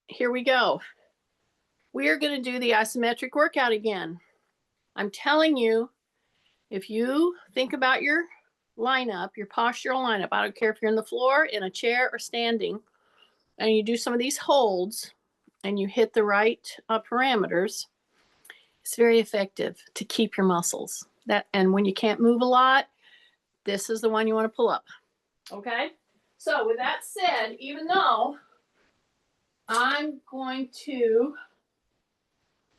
here we go. We are going to do the isometric workout again. I'm telling you, if you think about your lineup, your postural lineup, I don't care if you're in the floor, in a chair, or standing, and you do some of these holds and you hit the right parameters, it's very effective to keep your muscles. And when you can't move a lot, this is the one you want to pull up. Okay? So with that said, even though I'm going to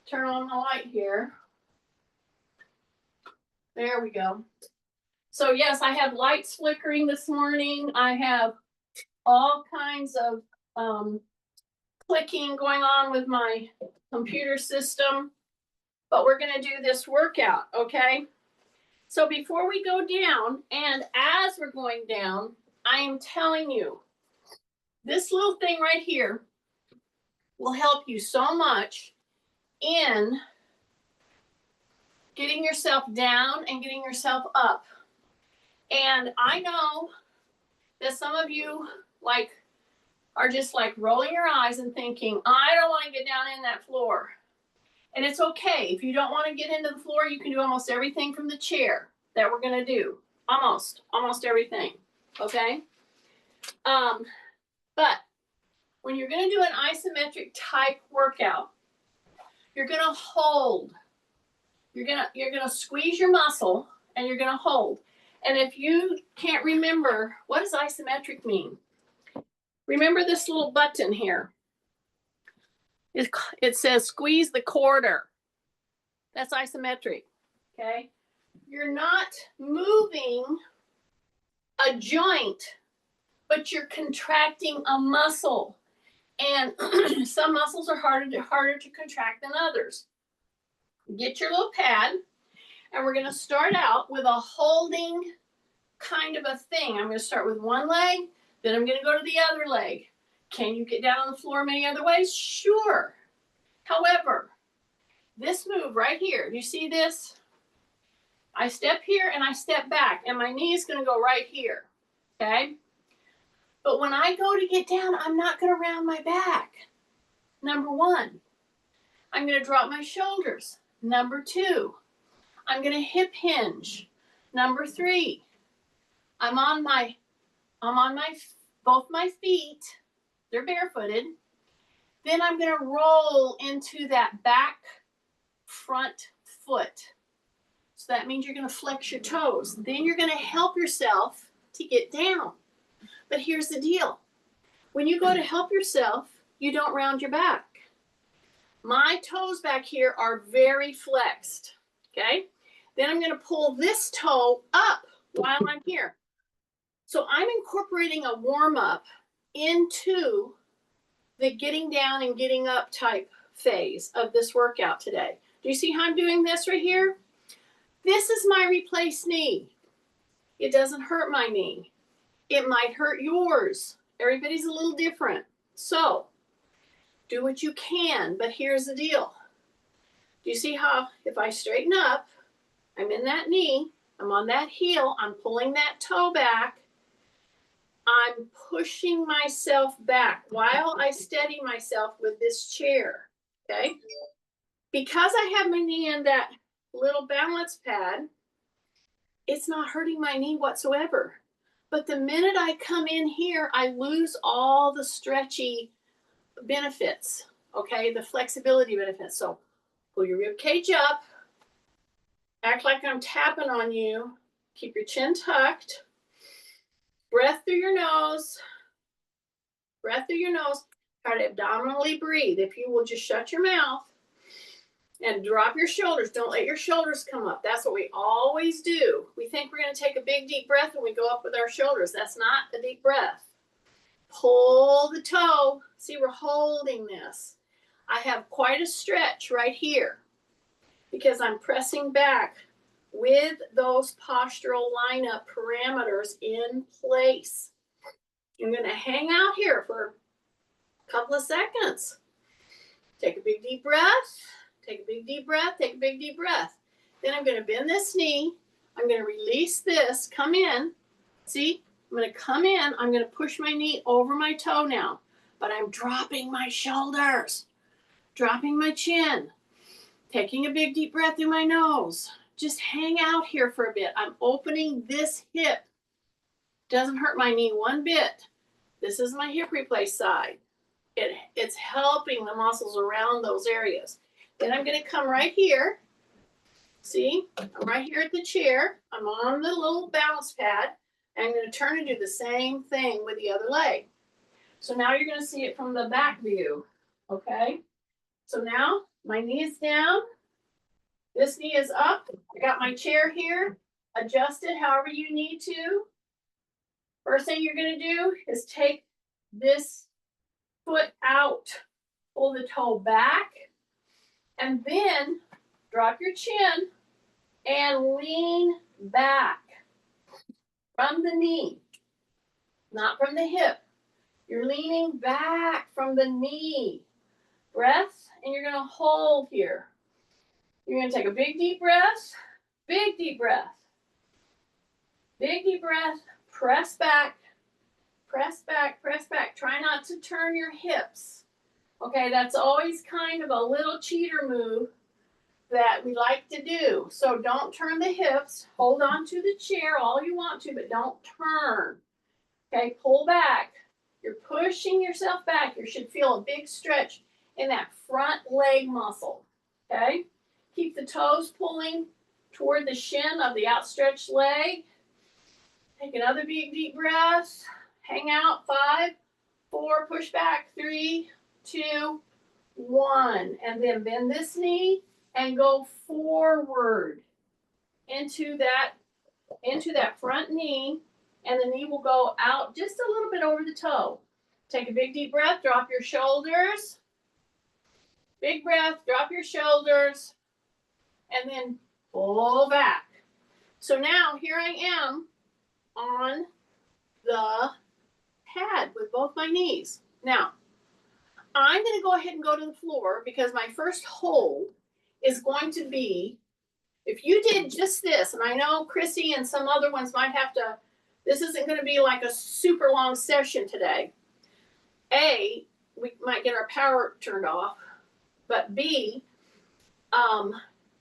turn on the light here. There we go. So yes, I have lights flickering this morning. I have all kinds of clicking going on with my computer system, but we're going to do this workout, okay? So before we go down, and as we're going down, I am telling you, this little thing right here will help you so much in getting yourself down and getting yourself up. And I know that some of you are just rolling your eyes and thinking, I don't want to get down in that floor. And it's okay. If you don't want to get into the floor, you can do almost everything from the chair that we're going to do. Almost everything. Okay? But when you're going to do an isometric type workout, you're going to hold. You're going to squeeze your muscle and you're going to hold. And if you can't remember, what does isometric mean? Remember this little button here. It says squeeze the quarter. That's isometric, okay? You're not moving a joint, but you're contracting a muscle. And some muscles are harder to contract than others. Get your little pad, and we're going to start out with a holding kind of a thing. I'm going to start with one leg, then I'm going to go to the other leg. Can you get down on the floor many other ways? Sure. However, this move right here, do you see this? I step here and I step back, and my knee is going to go right here, okay? But when I go to get down, I'm not going to round my back. Number one, I'm going to drop my shoulders. Number two, I'm going to hip hinge. Number three, I'm on both my feet. They're barefooted. Then I'm going to roll into that back front foot. So that means you're going to flex your toes. Then you're going to help yourself to get down. But here's the deal. When you go to help yourself, you don't round your back. My toes back here are very flexed, okay? Then I'm going to pull this toe up while I'm here. So I'm incorporating a warm-up into the getting down and getting up type phase of this workout today. Do you see how I'm doing this right here? This is my replaced knee. It doesn't hurt my knee. It might hurt yours. Everybody's a little different. So do what you can, but here's the deal. Do you see how if I straighten up, I'm in that knee, I'm on that heel, I'm pulling that toe back, I'm pushing myself back while I steady myself with this chair, okay? Because I have my knee in that little balance pad, it's not hurting my knee whatsoever. But the minute I come in here, I lose all the stretchy benefits, okay? The flexibility benefits. So pull your rib cage up, act like I'm tapping on you, keep your chin tucked, breath through your nose, try to abdominally breathe. If you will just shut your mouth and drop your shoulders, don't let your shoulders come up. That's what we always do. We think we're going to take a big deep breath and we go up with our shoulders. That's not a deep breath. Pull the toe. See, we're holding this. I have quite a stretch right here because I'm pressing back with those postural lineup parameters in place. I'm going to hang out here for a couple of seconds. Take a big deep breath. Take a big deep breath. Take a big deep breath. Then I'm going to bend this knee. I'm going to release this. Come in. See? I'm going to come in. I'm going to push my knee over my toe now. but I'm dropping my shoulders, dropping my chin, taking a big deep breath through my nose. Just hang out here for a bit. I'm opening this hip. Doesn't hurt my knee one bit. This is my hip replace side. It's helping the muscles around those areas. Then I'm going to come right here. See, I'm right here at the chair. I'm on the little balance pad. And I'm going to turn and do the same thing with the other leg. So now you're going to see it from the back view. Okay? So now my knee is down. This knee is up. I got my chair here. Adjust it however you need to. First thing you're going to do is take this foot out. Pull the toe back. And then drop your chin and lean back from the knee, not from the hip. You're leaning back from the knee. Breath, and you're going to hold here. You're going to take a big deep breath, big deep breath, big deep breath, press back, press back, press back. Try not to turn your hips. Okay, that's always kind of a little cheater move that we like to do. So don't turn the hips. Hold on to the chair all you want to, but don't turn. Okay, pull back. You're pushing yourself back. You should feel a big stretch in that front leg muscle. Okay, keep the toes pulling toward the shin of the outstretched leg. Take another big deep breath. Hang out. 5, 4, push back. 3, 2, 1. And then bend this knee and go forward into that front knee, and the knee will go out just a little bit over the toe. Take a big deep breath, drop your shoulders. Big breath, drop your shoulders, and then pull back. So now here I am on the pad with both my knees. Now, I'm going to go ahead and go to the floor because my first hold is going to be, if you did just this, and I know Chrissy and some other ones might have to, this isn't going to be like a super long session today. A, we might get our power turned off, but B,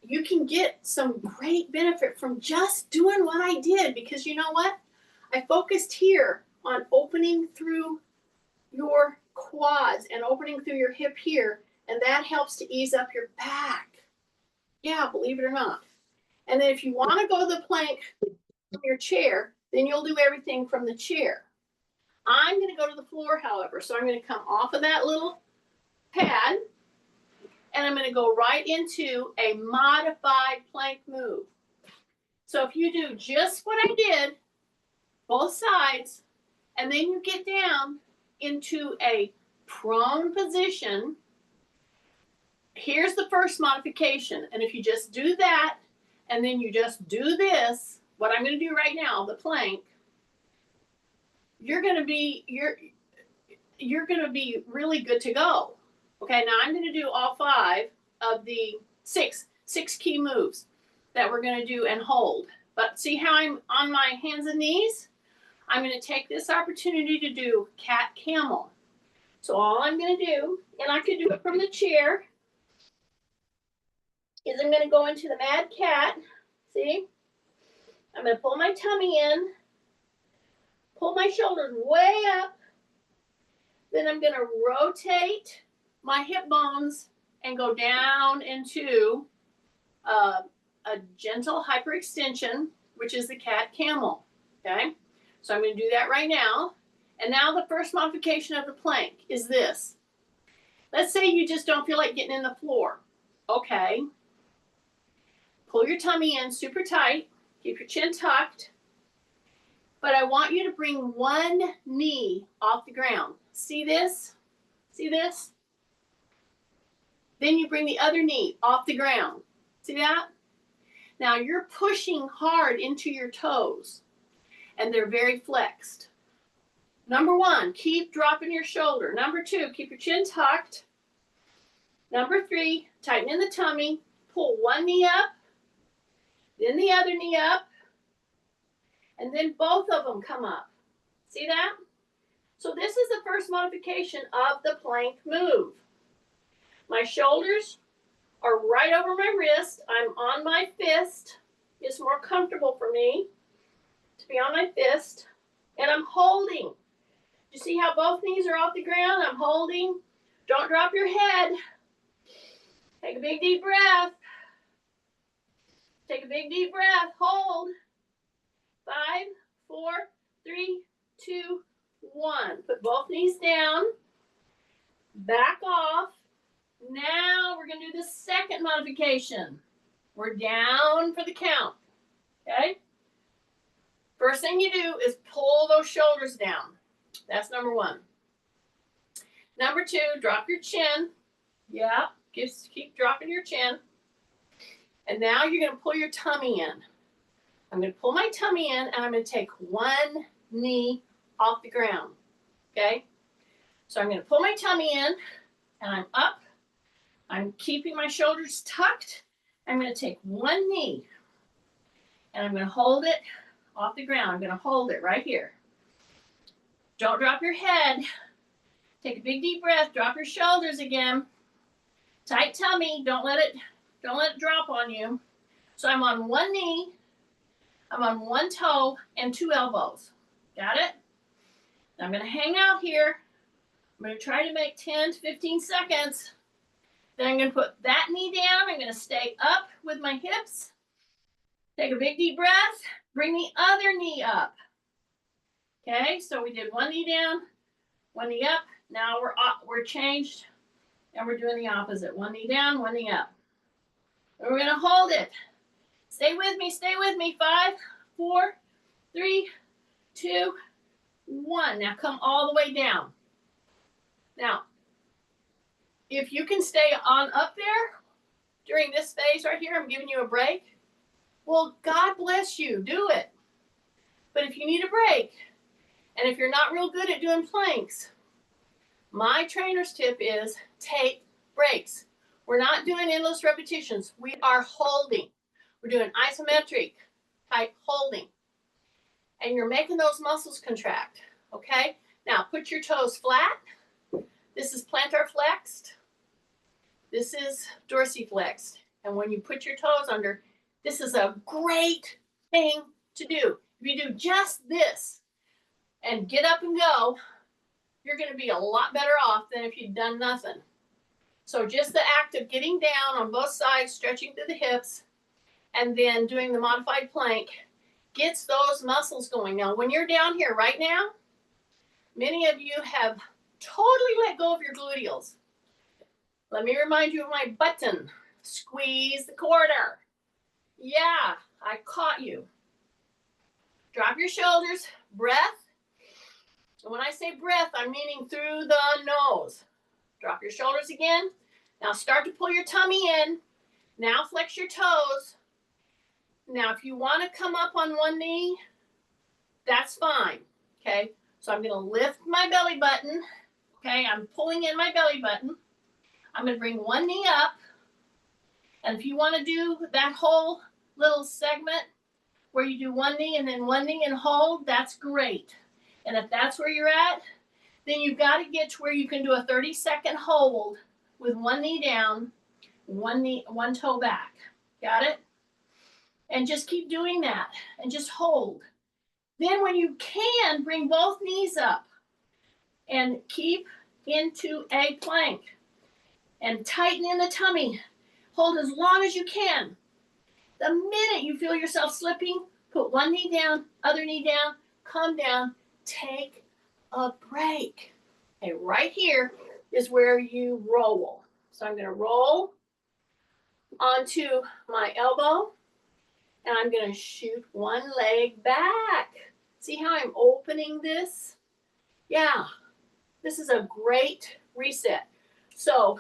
you can get some great benefit from just doing what I did, because you know what? I focused here on opening through your quads and opening through your hip here, and that helps to ease up your back. Yeah, believe it or not. And then if you want to go to the plank from your chair, then you'll do everything from the chair. I'm going to go to the floor, however, so I'm going to come off of that little pad, and I'm going to go right into a modified plank move. So if you do just what I did, both sides, and then you get down into a prone position, here's the first modification. And if you just do that, and then you just do this, what I'm going to do right now, the plank, you're going to be really good to go. Okay, now I'm going to do all 5 of the six key moves that we're going to do and hold. But see how I'm on my hands and knees? I'm going to take this opportunity to do cat camel. So all I'm going to do, and I could do it from the chair, is I'm going to go into the mad cat. See? I'm going to pull my tummy in, pull my shoulders way up. Then I'm going to rotate my hip bones and go down into a gentle hyperextension, which is the cat camel. Okay? So I'm going to do that right now. And now the first modification of the plank is this. Let's say you just don't feel like getting in the floor. Okay. Pull your tummy in super tight. Keep your chin tucked. But I want you to bring one knee off the ground. See this? See this? Then you bring the other knee off the ground. See that? Now you're pushing hard into your toes, and they're very flexed. Number 1, keep dropping your shoulder. Number 2, keep your chin tucked. Number 3, tighten in the tummy. Pull one knee up, then the other knee up, and then both of them come up. See that? So this is the first modification of the plank move. My shoulders are right over my wrist. I'm on my fist. It's more comfortable for me to be on my fist. And I'm holding. You see how both knees are off the ground? I'm holding. Don't drop your head. Take a big deep breath. Take a big deep breath. Hold. 5, 4, 3, 2, 1. Put both knees down. Back off. Now we're going to do the second modification. We're down for the count. Okay? First thing you do is pull those shoulders down. That's number 1. Number 2, drop your chin. Yeah, just keep dropping your chin. And now you're going to pull your tummy in. I'm going to pull my tummy in, and I'm going to take one knee off the ground. Okay? So I'm going to pull my tummy in, and I'm up. I'm keeping my shoulders tucked. I'm going to take one knee, and I'm going to hold it off the ground. I'm going to hold it right here. Don't drop your head. Take a big deep breath. Drop your shoulders again. Tight tummy. Don't let it drop on you. So I'm on one knee. I'm on one toe and 2 elbows. Got it? I'm going to hang out here. I'm going to try to make 10 to 15 seconds. Then I'm going to put that knee down. I'm going to stay up with my hips. Take a big deep breath. Bring the other knee up. Okay, so we did one knee down, one knee up. Now we're changed, and we're doing the opposite. One knee down, one knee up. And we're going to hold it. Stay with me, stay with me. 5, 4, 3, 2, 1. Now come all the way down. Now, if you can stay on up there during this phase right here, I'm giving you a break. Well, God bless you. Do it. But if you need a break, and if you're not real good at doing planks, my trainer's tip is take breaks. We're not doing endless repetitions. We are holding. We're doing isometric type holding. And you're making those muscles contract. Okay? Now, put your toes flat. This is plantar flexed. This is dorsiflexed. And when you put your toes under, this is a great thing to do. If you do just this and get up and go, you're going to be a lot better off than if you'd done nothing. So just the act of getting down on both sides, stretching through the hips, and then doing the modified plank gets those muscles going. Now, when you're down here right now, many of you have totally let go of your gluteals. Let me remind you of my button. Squeeze the quarter. Yeah, I caught you. Drop your shoulders, breath. And when I say breath, I'm meaning through the nose. Drop your shoulders again. Now start to pull your tummy in. Now flex your toes. Now if you want to come up on one knee, that's fine. Okay, so I'm going to lift my belly button. Okay, I'm pulling in my belly button. I'm going to bring one knee up. And if you want to do that whole little segment where you do one knee and hold, that's great. And if that's where you're at, then you've got to get to where you can do a 30-second hold with one knee down, one toe back. Got it? And just keep doing that and just hold. Then when you can, bring both knees up and keep into a plank and tighten in the tummy. Hold as long as you can. The minute you feel yourself slipping, put one knee down, other knee down, come down, take a break. Okay, right here is where you roll. So I'm going to roll onto my elbow, and I'm going to shoot one leg back. See how I'm opening this? Yeah, this is a great reset. So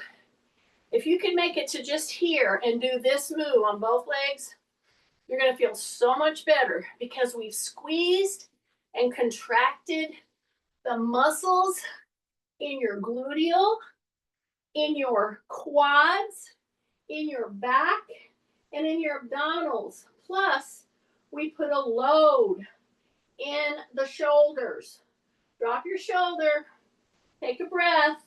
if you can make it to just here and do this move on both legs, you're going to feel so much better because we've squeezed and contracted the muscles in your gluteal, in your quads, in your back, and in your abdominals. Plus, we put a load in the shoulders. Drop your shoulder, take a breath,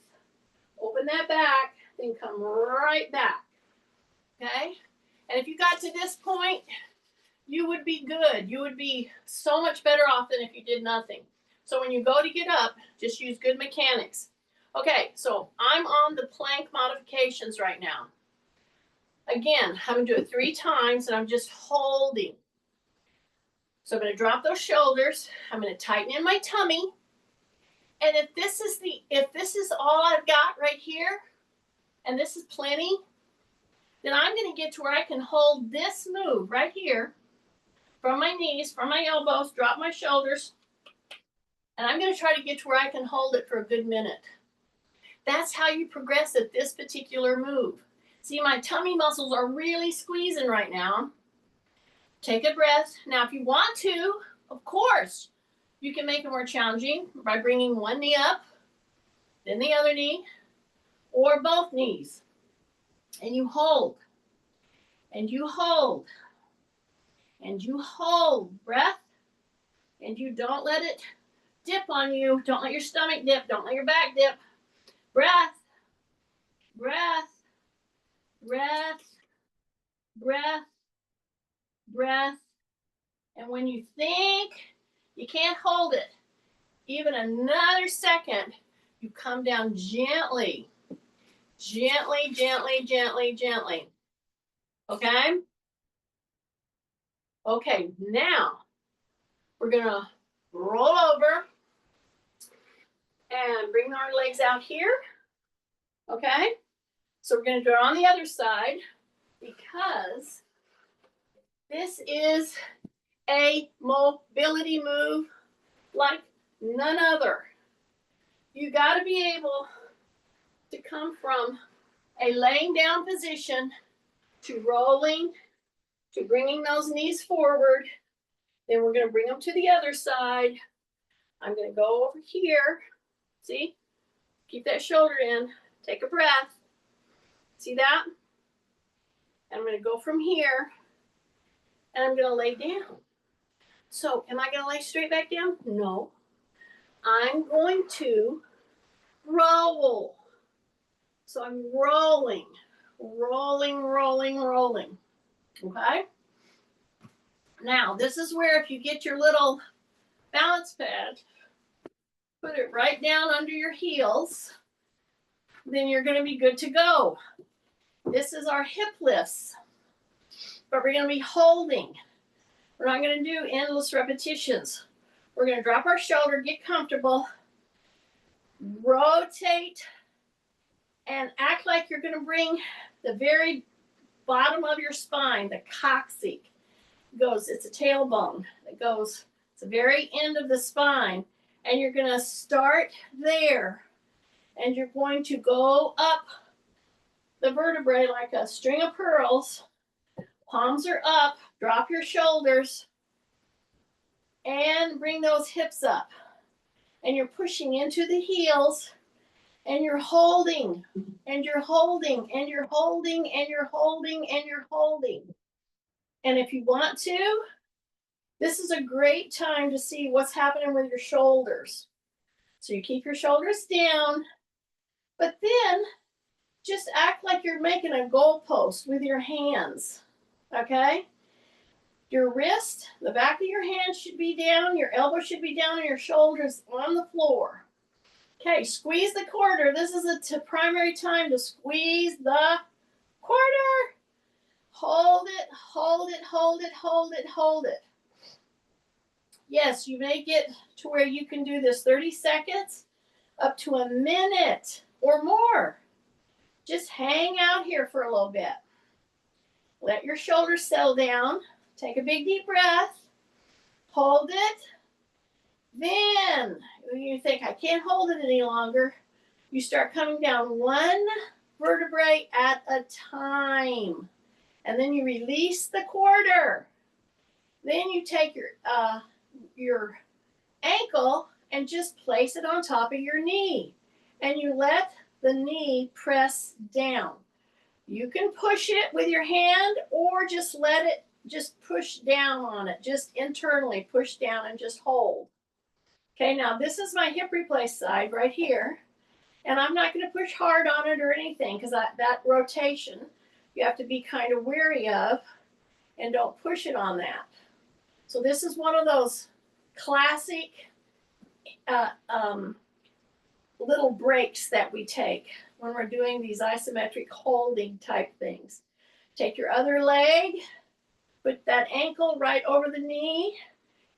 open that back, then come right back. Okay? And if you got to this point, you would be good. You would be so much better off than if you did nothing. So when you go to get up, just use good mechanics. Okay, so I'm on the plank modifications right now. Again, I'm going to do it 3 times, and I'm just holding. So I'm going to drop those shoulders. I'm going to tighten in my tummy. And if this is all I've got right here, and this is plenty, then I'm going to get to where I can hold this move right here from my knees, from my elbows, drop my shoulders, and I'm going to try to get to where I can hold it for a good minute. That's how you progress at this particular move. See, my tummy muscles are really squeezing right now. Take a breath. Now, if you want to, of course, you can make it more challenging by bringing one knee up, then the other knee, or both knees. And you hold, and you hold, and you hold. Breath, and you don't let it dip on you. Don't let your stomach dip. Don't let your back dip. Breath, breath, breath, breath, breath. And when you think you can't hold it even another second, you come down gently. Gently, gently, gently, gently. Okay? Okay, now we're going to roll over and bring our legs out here. Okay? So we're going to do it on the other side because this is a mobility move like none other. You got to be able to come from a laying down position to rolling, to bringing those knees forward. Then we're going to bring them to the other side. I'm going to go over here. See? Keep that shoulder in. Take a breath. See that? And I'm going to go from here, and I'm going to lay down. So am I going to lay straight back down? No. I'm going to roll. So I'm rolling, rolling, rolling, rolling. Okay? Now, this is where if you get your little balance pad, put it right down under your heels, then you're going to be good to go. This is our hip lifts, but we're going to be holding. We're not going to do endless repetitions. We're going to drop our shoulder, get comfortable, rotate, and act like you're going to bring the very bottom of your spine, the coccyx, it's a tailbone that goes to the very end of the spine, and you're going to start there, and you're going to go up the vertebrae like a string of pearls. Palms are up, drop your shoulders, and bring those hips up. And you're pushing into the heels, and you're holding, and you're holding, and you're holding, and you're holding, and you're holding. And if you want to, this is a great time to see what's happening with your shoulders. So you keep your shoulders down, but then just act like you're making a goalpost with your hands, okay? Your wrist, the back of your hand should be down, your elbow should be down, and your shoulders on the floor. Okay, squeeze the quarter. This is a primary time to squeeze the quarter. Hold it, hold it, hold it, hold it, hold it. Yes, you may get to where you can do this 30 seconds, up to a minute or more. Just hang out here for a little bit. Let your shoulders settle down. Take a big deep breath. Hold it. Then, when you think, I can't hold it any longer, you start coming down one vertebrae at a time. And then you release the quarter. Then you take your ankle and just place it on top of your knee. And you let the knee press down. You can push it with your hand or just let it just push down on it. Just internally push down and just hold. Okay, now this is my hip replace side right here. And I'm not going to push hard on it or anything because that rotation you have to be kind of wary of, and don't push it on that. So this is one of those classic little breaks that we take when we're doing these isometric holding type things. Take your other leg, put that ankle right over the knee,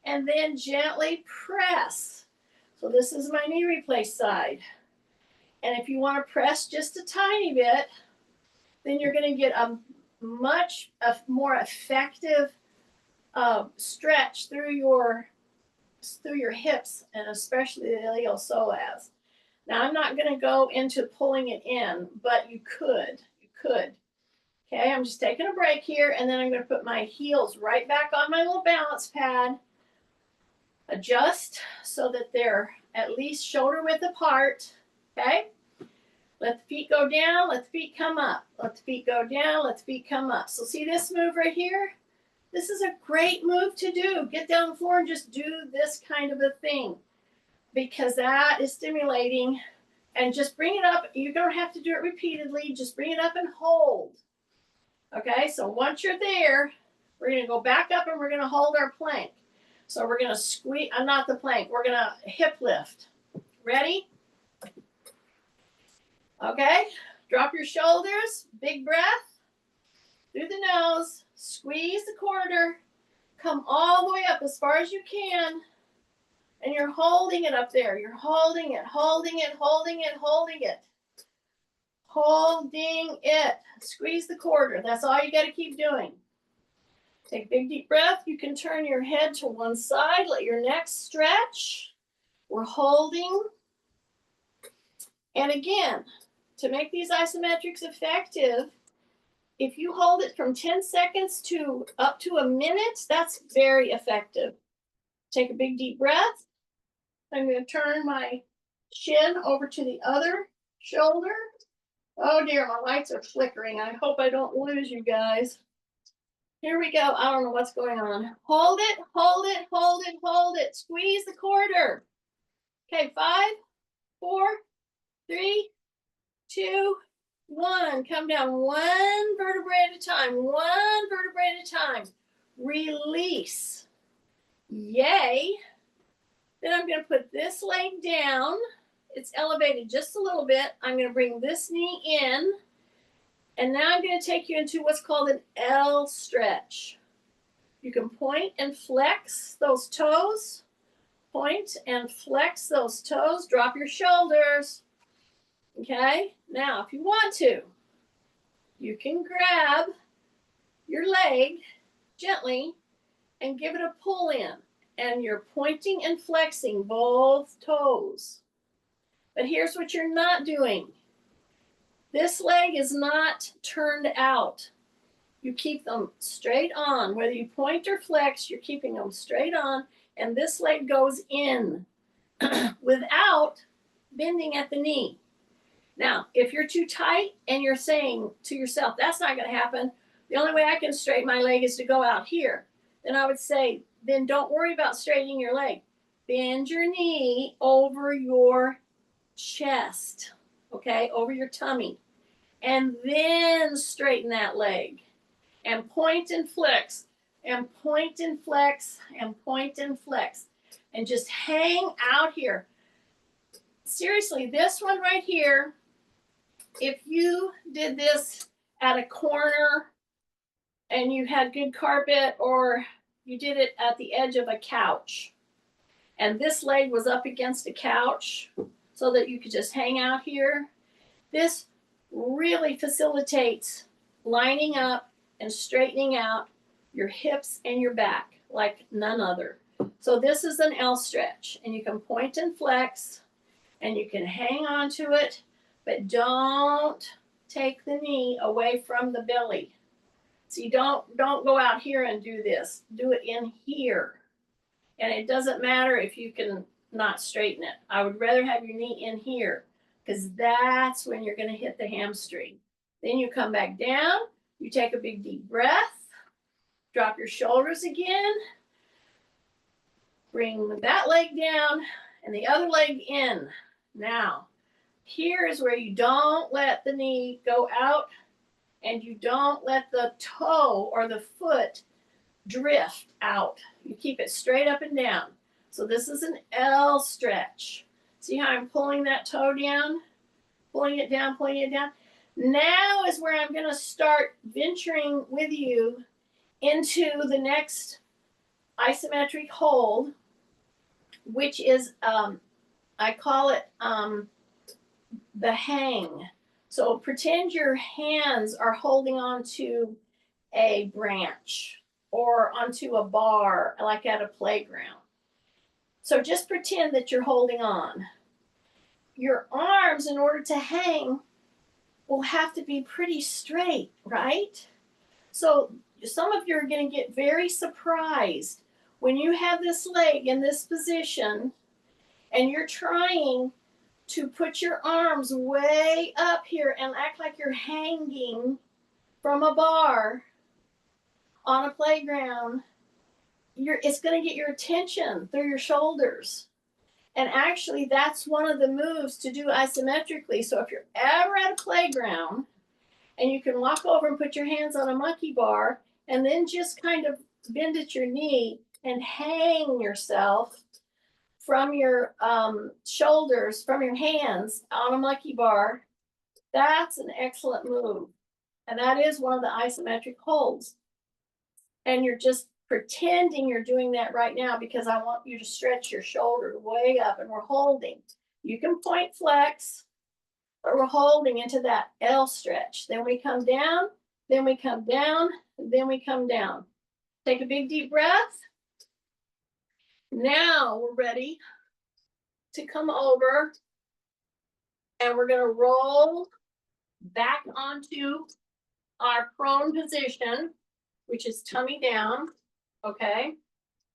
and then gently press. So this is my knee replace side. And if you want to press just a tiny bit, then you're going to get a much more effective stretch through your hips, and especially the iliopsoas. Now, I'm not going to go into pulling it in, but you could. Okay, I'm just taking a break here, and then I'm going to put my heels right back on my little balance pad. Adjust so that they're at least shoulder width apart. Okay? Let the feet go down, let the feet come up. Let the feet go down, let the feet come up. So see this move right here? This is a great move to do. Get down on the floor and just do this kind of a thing, because that is stimulating. And just bring it up. You don't have to do it repeatedly. Just bring it up and hold. Okay, so once you're there, we're going to go back up and we're going to hold our plank. So we're going to squeeze, not the plank, we're going to hip lift. Ready? Okay, drop your shoulders, big breath through the nose, squeeze the quarter, come all the way up as far as you can, and you're holding it up there. You're holding it, holding it, holding it, holding it. Holding it. Squeeze the quarter. That's all you got to keep doing. Take a big deep breath. You can turn your head to one side. Let your neck stretch. We're holding. And again, to make these isometrics effective, if you hold it from 10 seconds to up to a minute, that's very effective. Take a big deep breath. I'm going to turn my shin over to the other shoulder. Oh dear, my lights are flickering. I hope I don't lose you guys. Here we go. I don't know what's going on. Hold it, hold it, hold it, hold it. Squeeze the quarter. Okay, 5, 4, 3, 2, 1. Come down one vertebrae at a time. One vertebrae at a time. Release. Yay. Then I'm going to put this leg down. It's elevated just a little bit. I'm going to bring this knee in. And now I'm going to take you into what's called an L stretch. You can point and flex those toes. Point and flex those toes. Drop your shoulders. Okay? Now, if you want to, you can grab your leg gently and give it a pull in. And you're pointing and flexing both toes. But here's what you're not doing. This leg is not turned out. You keep them straight on. Whether you point or flex, you're keeping them straight on. And this leg goes in without bending at the knee. Now, if you're too tight and you're saying to yourself, that's not going to happen, the only way I can straighten my leg is to go out here, then I would say, then don't worry about straightening your leg. Bend your knee over your chest, okay, over your tummy, and then straighten that leg, and point and flex, and point and flex, and point and flex, and just hang out here. Seriously, this one right here, if you did this at a corner and you had good carpet, or you did it at the edge of a couch, and this leg was up against a couch so that you could just hang out here, this really facilitates lining up and straightening out your hips and your back like none other. So this is an L stretch, and you can point and flex, and you can hang on to it, but don't take the knee away from the belly. See, don't go out here and do this. Do it in here. And it doesn't matter if you can not straighten it. I would rather have your knee in here, because that's when you're going to hit the hamstring. Then you come back down. You take a big deep breath. Drop your shoulders again. Bring that leg down and the other leg in. Now, here is where you don't let the knee go out and you don't let the toe or the foot drift out. You keep it straight up and down. So this is an L stretch. See how I'm pulling that toe down? Pulling it down, pulling it down. Now is where I'm going to start venturing with you into the next isometric hold, which is, I call it the hang. So pretend your hands are holding on to a branch or onto a bar, like at a playground. So just pretend that you're holding on. Your arms, in order to hang, will have to be pretty straight, right? So some of you are going to get very surprised when you have this leg in this position and you're trying to put your arms way up here and act like you're hanging from a bar on a playground. It's going to get your attention through your shoulders. And actually, that's one of the moves to do isometrically. So if you're ever at a playground and you can walk over and put your hands on a monkey bar and then just kind of bend at your knee and hang yourself from your shoulders, from your hands on a monkey bar, that's an excellent move. And that is one of the isometric holds. And you're just pretending you're doing that right now because I want you to stretch your shoulder way up and we're holding. You can point flex, but we're holding into that L stretch. Then we come down, then we come down, then we come down. Take a big deep breath. Now we're ready to come over and we're going to roll back onto our prone position, which is tummy down. Okay,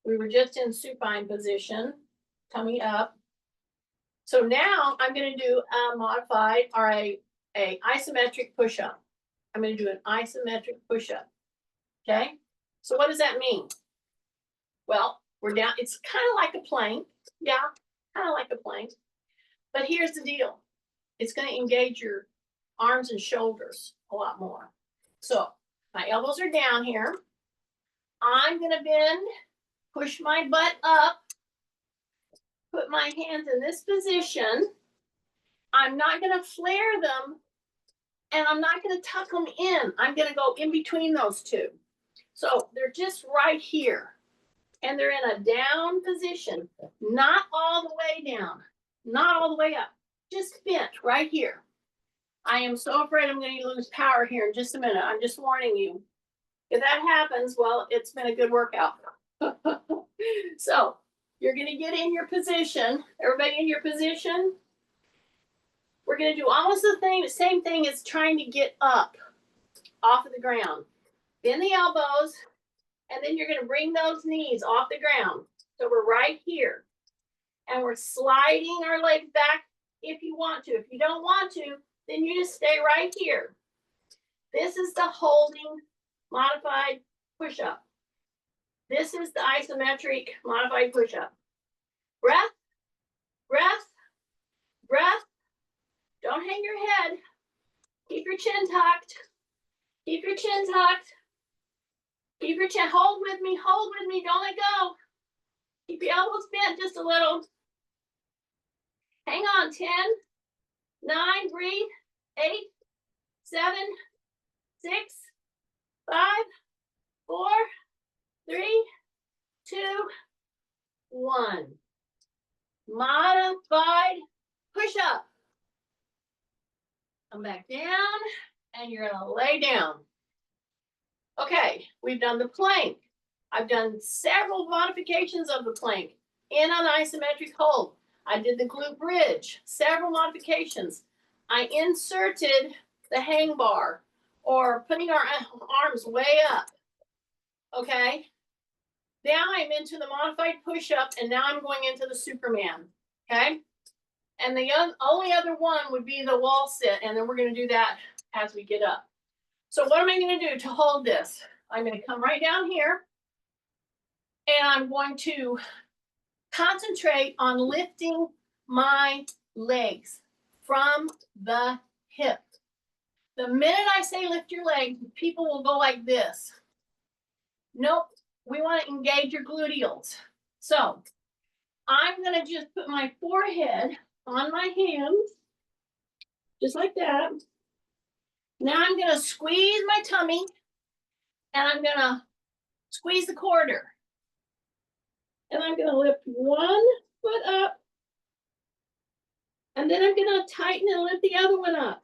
we were just in supine position, tummy up. So now I'm going to do a modified or a isometric push-up. I'm going to do an isometric push-up. Okay, so what does that mean? Well, we're down. It's kind of like a plank. Yeah, kind of like a plank. But here's the deal. It's going to engage your arms and shoulders a lot more. So my elbows are down here. I'm going to bend, push my butt up, put my hands in this position. I'm not going to flare them, and I'm not going to tuck them in. I'm going to go in between those two. So they're just right here, and they're in a down position, not all the way down, not all the way up, just bent right here. I am so afraid I'm going to lose power here in just a minute. I'm just warning you. If that happens, well, it's been a good workout. So you're going to get in your position. Everybody in your position. We're going to do almost the same thing as trying to get up off of the ground. Bend the elbows, and then you're going to bring those knees off the ground. So we're right here. And we're sliding our legs back if you want to. If you don't want to, then you just stay right here. This is the holding modified push-up. This is the isometric modified push-up. Breath, breath, breath. Don't hang your head. Keep your chin tucked. Keep your chin tucked. Keep your chin. Hold with me. Hold with me. Don't let go. Keep your elbows bent just a little. Hang on. 10, 9, breathe. 8, 7, 6, 5, 4, 3, 2, 1. Modified push-up. Come back down, and you're going to lay down. Okay, we've done the plank. I've done several modifications of the plank in an isometric hold. I did the glute bridge, several modifications. I inserted the hang bar or putting our arms way up. Okay, now I'm into the modified push-up, and now I'm going into the Superman. Okay, and the only other one would be the wall sit, and then we're going to do that as we get up. So what am I going to do to hold this? I'm going to come right down here, and I'm going to concentrate on lifting my legs from the hip. The minute I say lift your legs, people will go like this. Nope, we want to engage your gluteals. So I'm going to just put my forehead on my hands, just like that. Now I'm going to squeeze my tummy, and I'm going to squeeze the quarter. And I'm going to lift one foot up, and then I'm going to tighten and lift the other one up.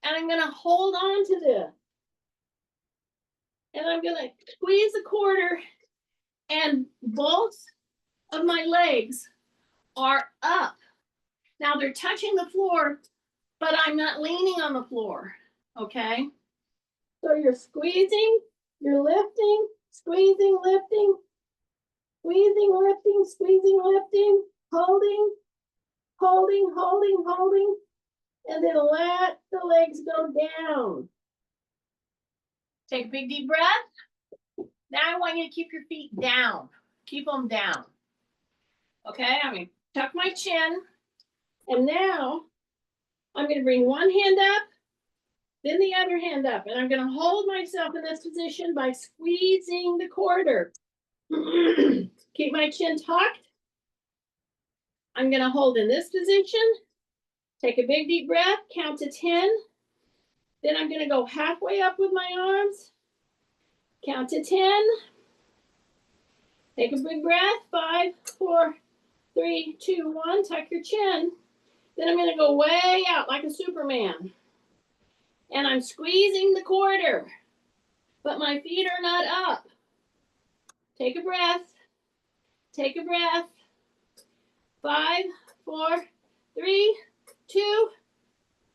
And I'm going to hold on to this. And I'm going to squeeze the quarter, and both of my legs are up. Now they're touching the floor, but I'm not leaning on the floor, okay? So you're squeezing, you're lifting, squeezing, lifting, squeezing, lifting, squeezing, lifting, holding, holding, holding, holding, and then let the legs go down. Take a big deep breath. Now I want you to keep your feet down. Keep them down. Okay, I'm going to tuck my chin. And now I'm going to bring one hand up, then the other hand up. And I'm going to hold myself in this position by squeezing the quarter. Keep my chin tucked. I'm going to hold in this position. Take a big deep breath, count to 10. Then I'm going to go halfway up with my arms. Count to 10. Take a big breath. 5, 4, 3, 2, 1. Tuck your chin. Then I'm going to go way out like a Superman. And I'm squeezing the quarter, but my feet are not up. Take a breath. Take a breath. 5, 4, 3, 2,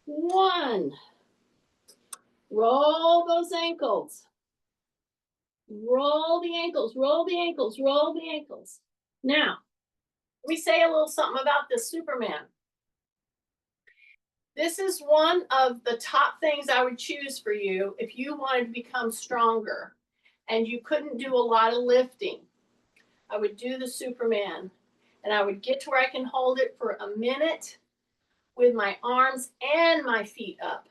1. Roll those ankles. Roll the ankles, roll the ankles, roll the ankles. Now, we say a little something about this Superman. This is one of the top things I would choose for you if you wanted to become stronger and you couldn't do a lot of lifting. I would do the Superman, and I would get to where I can hold it for a minute with my arms and my feet up.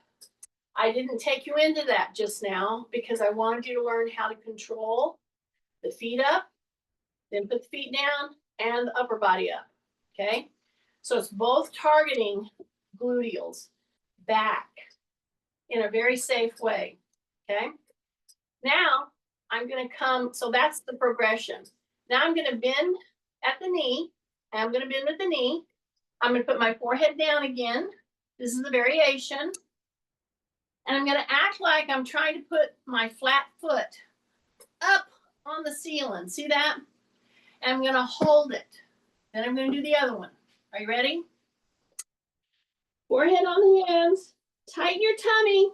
I didn't take you into that just now because I wanted you to learn how to control the feet up, then put the feet down and the upper body up, okay? So it's both targeting gluteals back in a very safe way, okay? Now I'm gonna come, so that's the progression. Now I'm gonna bend at the knee, and I'm gonna bend at the knee. I'm gonna put my forehead down again. This is the variation. And I'm going to act like I'm trying to put my flat foot up on the ceiling. See that? And I'm going to hold it. Then I'm going to do the other one. Are you ready? Forehead on the hands. Tighten your tummy.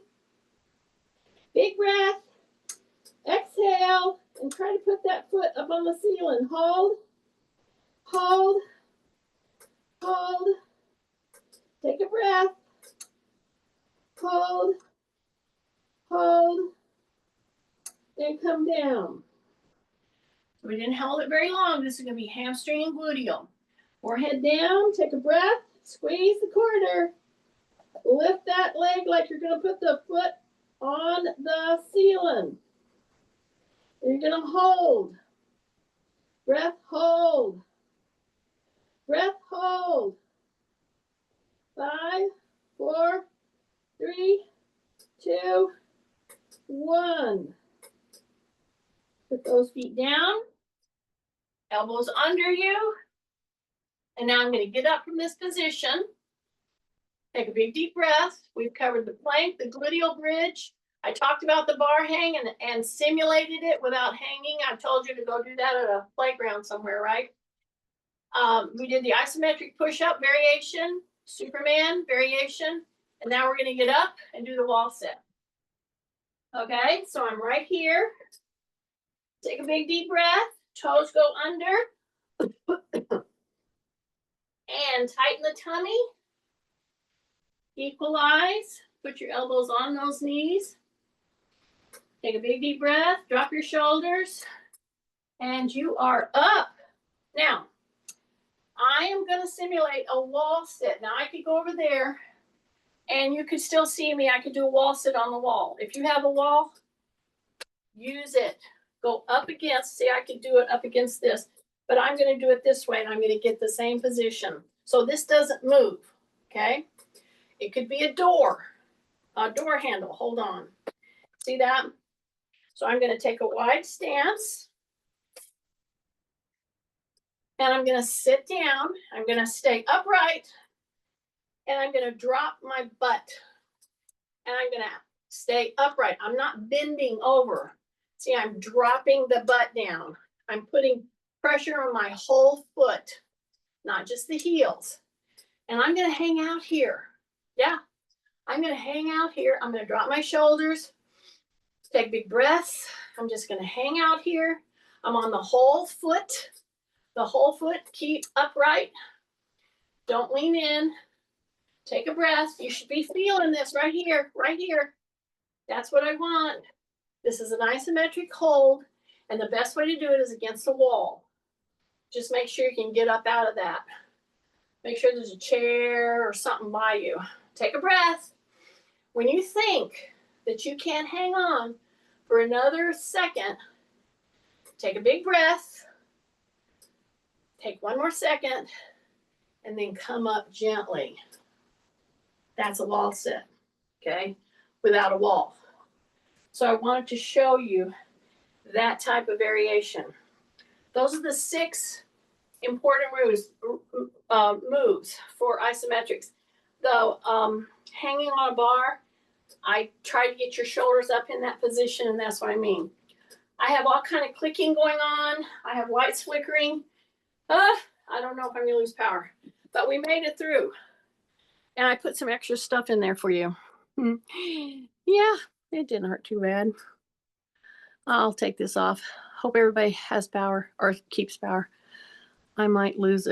Big breath. Exhale. And try to put that foot up on the ceiling. Hold. Hold. Hold. Take a breath. Hold. Hold, and come down. We didn't hold it very long. This is going to be hamstring and gluteal. Forehead down, take a breath, squeeze the quarter, lift that leg like you're going to put the foot on the ceiling. And you're going to hold. Breath, hold. Breath, hold. 5, 4, 3, 2, 1. Put those feet down, elbows under you. And now I'm going to get up from this position. Take a big deep breath. We've covered the plank, the gluteal bridge. I talked about the bar hang and simulated it without hanging. I told you to go do that at a playground somewhere, right? We did the isometric push-up variation, Superman variation. And now we're going to get up and do the wall sit. Okay, so I'm right here. Take a big deep breath. Toes go under. And tighten the tummy. Equalize. Put your elbows on those knees. Take a big deep breath. Drop your shoulders. And you are up. Now, I am going to simulate a wall sit. Now, I could go over there and you could still see me. I could do a wall sit on the wall. If you have a wall, use it. Go up against, see, I could do it up against this, but I'm going to do it this way and I'm going to get the same position. So this doesn't move, okay? It could be a door handle. Hold on. See that? So I'm going to take a wide stance. And I'm going to sit down. I'm going to stay upright. And I'm going to drop my butt. And I'm going to stay upright. I'm not bending over. See, I'm dropping the butt down. I'm putting pressure on my whole foot, not just the heels. And I'm going to hang out here. Yeah, I'm going to hang out here. I'm going to drop my shoulders. Take big breaths. I'm just going to hang out here. I'm on the whole foot. The whole foot, keep upright. Don't lean in. Take a breath. You should be feeling this right here, right here. That's what I want. This is an isometric hold, and the best way to do it is against the wall. Just make sure you can get up out of that. Make sure there's a chair or something by you. Take a breath. When you think that you can't hang on for another second, take a big breath. Take one more second, and then come up gently. That's a wall sit, okay, without a wall. So I wanted to show you that type of variation. Those are the 6 important moves for isometrics. Though hanging on a bar, I try to get your shoulders up in that position, and that's what I mean. I have all kind of clicking going on. I have lights flickering. I don't know if I'm going to lose power, but we made it through. And I put some extra stuff in there for you. Yeah, it didn't hurt too bad. I'll take this off. Hope everybody has power or keeps power. I might lose it.